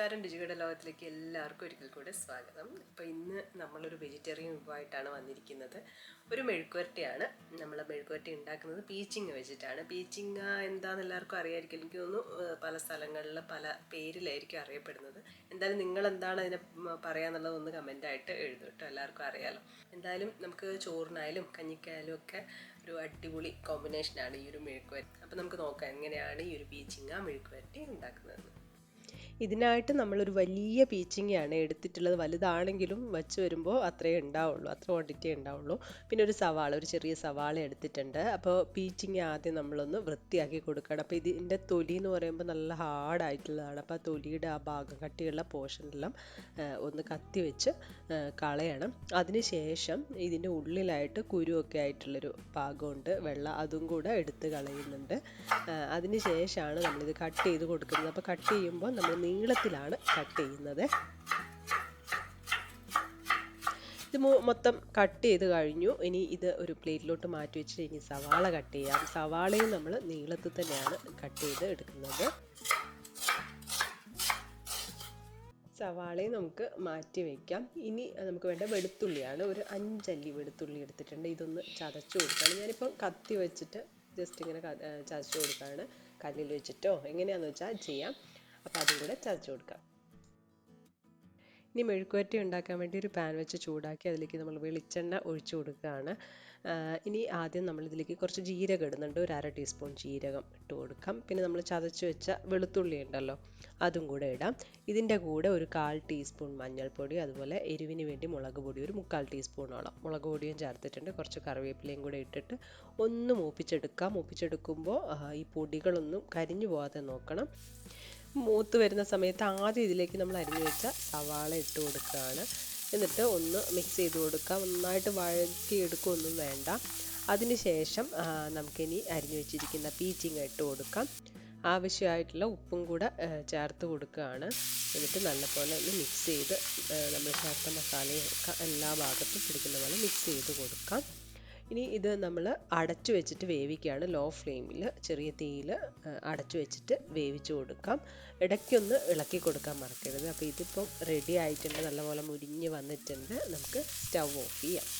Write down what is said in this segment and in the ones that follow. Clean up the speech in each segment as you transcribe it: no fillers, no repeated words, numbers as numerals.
നമസ്കാരം, രുചിയുടെ ലോകത്തിലേക്ക് എല്ലാവർക്കും ഒരിക്കൽ കൂടെ സ്വാഗതം. അപ്പോൾ ഇന്ന് നമ്മളൊരു വെജിറ്റേറിയൻ വിഭവമായിട്ടാണ് വന്നിരിക്കുന്നത്. ഒരു മെഴുക്കുവരട്ടിയാണ്. നമ്മൾ മെഴുക്കുവരട്ടി ഉണ്ടാക്കുന്നത് പീച്ചിങ്ങ വെച്ചിട്ടാണ്. പീച്ചിങ്ങ എന്താണെന്ന് എല്ലാവർക്കും അറിയാമായിരിക്കും. എനിക്ക് തോന്നുന്നു പല സ്ഥലങ്ങളിൽ പല പേരിലായിരിക്കും അറിയപ്പെടുന്നത്. എന്തായാലും നിങ്ങൾ എന്താണ് അതിനെ പറയാന്നുള്ളത് ഒന്ന് കമൻ്റായിട്ട് എഴുതും കേട്ടോ, എല്ലാവർക്കും അറിയാമല്ലോ. എന്തായാലും നമുക്ക് ചോറിനായാലും കഞ്ഞിക്കായാലും ഒക്കെ ഒരു അടിപൊളി കോമ്പിനേഷനാണ് ഈ ഒരു മെഴുക്കുവരട്ടി. അപ്പോൾ നമുക്ക് നോക്കാം എങ്ങനെയാണ് ഈ ഒരു പീച്ചിങ്ങ മെഴുക്കുവരട്ടി ഉണ്ടാക്കുന്നത്. ഇതിനായിട്ട് നമ്മളൊരു വലിയ പീച്ചിങ്ങയാണ് എടുത്തിട്ടുള്ളത്. വലുതാണെങ്കിലും വച്ച് വരുമ്പോൾ അത്രയേ ഉണ്ടാവുള്ളൂ, അത്ര ക്വാണ്ടിറ്റി ഉണ്ടാവുള്ളൂ. പിന്നെ ഒരു ചെറിയ സവാള എടുത്തിട്ടുണ്ട്. അപ്പോൾ പീച്ചിങ്ങ ആദ്യം നമ്മളൊന്ന് വൃത്തിയാക്കി കൊടുക്കണം. അപ്പോൾ ഇതിൻ്റെ തൊലി എന്ന് പറയുമ്പോൾ നല്ല ഹാർഡായിട്ടുള്ളതാണ്. അപ്പോൾ ആ തൊലിയുടെ ആ ഭാഗം, കട്ടിയുള്ള പോർഷനെല്ലാം ഒന്ന് കത്തി വെച്ച് കളയണം. അതിനുശേഷം ഇതിൻ്റെ ഉള്ളിലായിട്ട് കുരുവൊക്കെ ആയിട്ടുള്ളൊരു ഭാഗമുണ്ട്, വെള്ള, അതും കൂടെ എടുത്ത് കളയുന്നുണ്ട്. അതിനുശേഷമാണ് നമ്മളിത് കട്ട് ചെയ്ത് കൊടുക്കുന്നത്. അപ്പോൾ കട്ട് ചെയ്യുമ്പോൾ നമ്മൾ നീളത്തിലാണ് കട്ട് ചെയ്യുന്നത്. ഇത് മൊത്തം കട്ട് ചെയ്ത് കഴിഞ്ഞു. ഇനി ഇത് ഒരു പ്ലേറ്റിലോട്ട് മാറ്റി വെച്ചിട്ട് ഇനി സവാള കട്ട് ചെയ്യാം. സവാളയും നമ്മൾ നീളത്തിൽ തന്നെയാണ് കട്ട് ചെയ്ത് എടുക്കുന്നത്. സവാളയും നമുക്ക് മാറ്റി വയ്ക്കാം. ഇനി നമുക്ക് വേണ്ട വെളുത്തുള്ളിയാണ്. ഒരു 5 അല്ലി വെളുത്തുള്ളി എടുത്തിട്ടുണ്ട്. ഇതൊന്ന് ചതച്ചു കൊടുക്കുകയാണ്. ഞാനിപ്പോൾ കത്തി വെച്ചിട്ട് ജസ്റ്റ് ഇങ്ങനെ ചതച്ചു കൊടുക്കുകയാണ്. കല്ലിൽ വെച്ചിട്ടോ എങ്ങനെയാണെന്ന് വെച്ചാൽ ചെയ്യാം. അപ്പോൾ അതും കൂടെ ചതച്ച് കൊടുക്കാം. ഇനി മെഴുക്കുവരട്ടി ഉണ്ടാക്കാൻ വേണ്ടി ഒരു പാൻ വെച്ച് ചൂടാക്കി അതിലേക്ക് നമ്മൾ വെളിച്ചെണ്ണ ഒഴിച്ചു കൊടുക്കുകയാണ്. ഇനി ആദ്യം നമ്മളിതിലേക്ക് കുറച്ച് ജീരകം ഇടുന്നുണ്ട്. ഒരു 1/2 ടീസ്പൂൺ ജീരകം ഇട്ട് കൊടുക്കാം. പിന്നെ നമ്മൾ ചതച്ച് വെച്ച വെളുത്തുള്ളി ഉണ്ടല്ലോ, അതും കൂടെ ഇടാം. ഇതിൻ്റെ കൂടെ ഒരു 1/4 ടീസ്പൂൺ മഞ്ഞൾപ്പൊടി, അതുപോലെ എരിവിന് വേണ്ടി മുളക് പൊടി ഒരു 3/4 ടീസ്പൂണോളം മുളക് പൊടിയും ചേർത്തിട്ടുണ്ട്. കുറച്ച് കറിവേപ്പിലയും കൂടെ ഇട്ടിട്ട് ഒന്ന് മൂപ്പിച്ചെടുക്കാം. മൂപ്പിച്ചെടുക്കുമ്പോൾ ഈ പൊടികളൊന്നും കരിഞ്ഞു പോകാതെ നോക്കണം. മൂത്ത് വരുന്ന സമയത്ത് ആദ്യം ഇതിലേക്ക് നമ്മൾ അരിഞ്ഞു വെച്ച സവാള ഇട്ട് കൊടുക്കുകയാണ്. എന്നിട്ട് ഒന്ന് മിക്സ് ചെയ്ത് കൊടുക്കുക. നന്നായിട്ട് വഴറ്റിയെടുക്കുകയൊന്നും വേണ്ട. അതിനുശേഷം നമുക്കിനി അരിഞ്ഞു വെച്ചിരിക്കുന്ന പീച്ചിങ്ങ ഇട്ട് കൊടുക്കാം. ആവശ്യമായിട്ടുള്ള ഉപ്പും കൂടെ ചേർത്ത് കൊടുക്കുകയാണ്. എന്നിട്ട് നല്ലപോലെ ഒന്ന് മിക്സ് ചെയ്ത് നമ്മൾ ചേർത്ത മസാലയൊക്കെ എല്ലാ ഭാഗത്തും പിടിക്കുന്ന പോലെ മിക്സ് ചെയ്ത് കൊടുക്കാം. ഇനി ഇത് നമ്മൾ അടച്ചു വെച്ചിട്ട് വേവിക്കുകയാണ്. ലോ ഫ്ലെയിമിൽ ചെറിയ തീയിൽ അടച്ചു വെച്ചിട്ട് വേവിച്ച് കൊടുക്കാം. ഇടയ്ക്കൊന്ന് ഇളക്കി കൊടുക്കാൻ മറക്കരുത്. അപ്പോൾ ഇതിപ്പം റെഡി ആയിട്ടുണ്ട്, നല്ലപോലെ മുരിഞ്ഞ് വന്നിട്ടുണ്ട്. നമുക്ക് സ്റ്റൗ ഓഫ് ചെയ്യാം.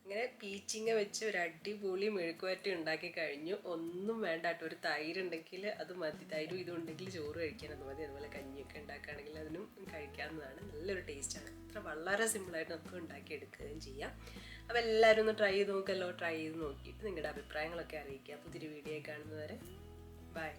അങ്ങനെ പീച്ചിങ്ങ വെച്ച് ഒരു അടിപൊളി മെഴുക്കുവരട്ടി ഉണ്ടാക്കി കഴിഞ്ഞു. ഒന്നും വേണ്ട കേട്ടോ, ഒരു തൈര് ഉണ്ടെങ്കിൽ അത് മതി. തൈരും ഇതും ഉണ്ടെങ്കിൽ ചോറ് കഴിക്കാൻ അത് മതി. അതുപോലെ കഞ്ഞിയൊക്കെ ഉണ്ടാക്കുകയാണെങ്കിൽ അതിനും കഴിക്കാവുന്നതാണ്. നല്ലൊരു ടേസ്റ്റാണ്. അത്ര വളരെ സിമ്പിളായിട്ട് നമുക്ക് ഉണ്ടാക്കിയെടുക്കുകയും ചെയ്യാം. അപ്പോൾ എല്ലാവരും ഒന്ന് ട്രൈ ചെയ്ത് നോക്കല്ലോ. ട്രൈ ചെയ്ത് നോക്കിയിട്ട് നിങ്ങളുടെ അഭിപ്രായങ്ങളൊക്കെ അറിയിക്കുക. പുതിയൊരു വീഡിയോ കാണുന്നവരെ ബൈ.